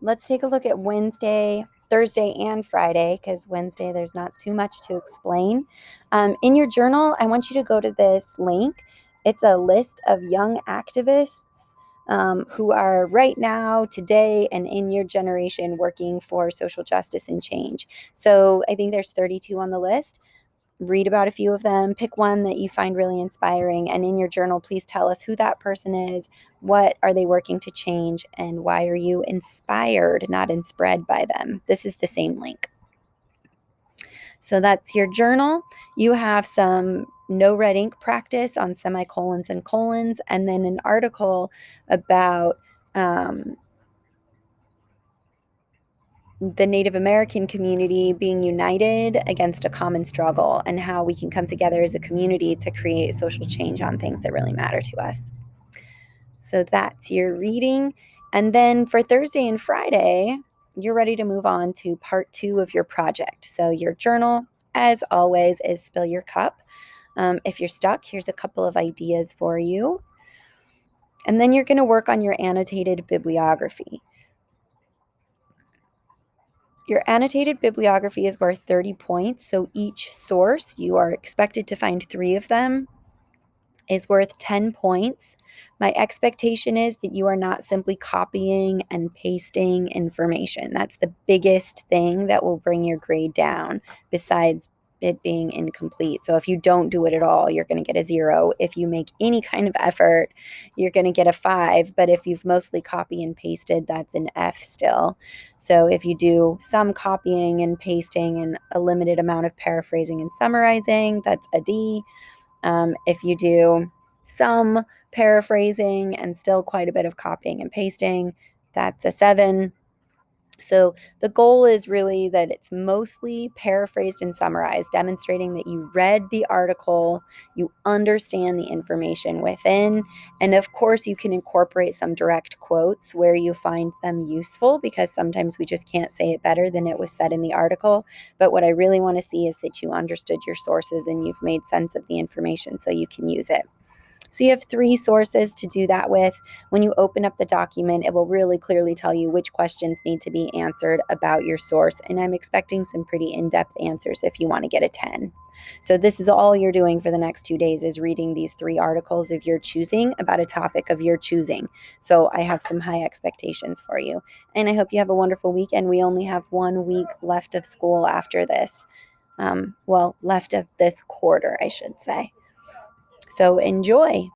Let's take a look at Wednesday, Thursday, and Friday, because Wednesday there's not too much to explain. In your journal, I want you to go to this link. It's a list of young activists who are right now, today, and in your generation working for social justice and change. So I think there's 32 on the list. Read about a few of them, pick one that you find really inspiring, and in your journal, please tell us who that person is, what are they working to change, and why are you inspired, not inspired by them. This is the same link. So that's your journal. You have some no red ink practice on semicolons and colons, and then an article about the Native American community being united against a common struggle and how we can come together as a community to create social change on things that really matter to us. So that's your reading. And then for Thursday and Friday, you're ready to move on to part 2 of your project. So your journal, as always, is Spill Your Cup. If you're stuck, here's a couple of ideas for you. And then you're going to work on your annotated bibliography. Your annotated bibliography is worth 30 points, so each source, you are expected to find 3 of them, is worth 10 points. My expectation is that you are not simply copying and pasting information. That's the biggest thing that will bring your grade down, besides it being incomplete. So if you don't do it at all, you're going to get a 0. If you make any kind of effort, you're going to get a 5. But if you've mostly copy and pasted, that's an F still. So if you do some copying and pasting and a limited amount of paraphrasing and summarizing, that's a D. If you do some paraphrasing and still quite a bit of copying and pasting, that's a 7. So the goal is really that it's mostly paraphrased and summarized, demonstrating that you read the article, you understand the information within, and of course you can incorporate some direct quotes where you find them useful, because sometimes we just can't say it better than it was said in the article. But what I really want to see is that you understood your sources and you've made sense of the information so you can use it. So you have 3 sources to do that with. When you open up the document, it will really clearly tell you which questions need to be answered about your source. And I'm expecting some pretty in-depth answers if you want to get a 10. So this is all you're doing for the next 2 days, is reading these 3 articles of your choosing about a topic of your choosing. So I have some high expectations for you. And I hope you have a wonderful weekend. We only have 1 week left of school after this. Left of this quarter, I should say. So enjoy.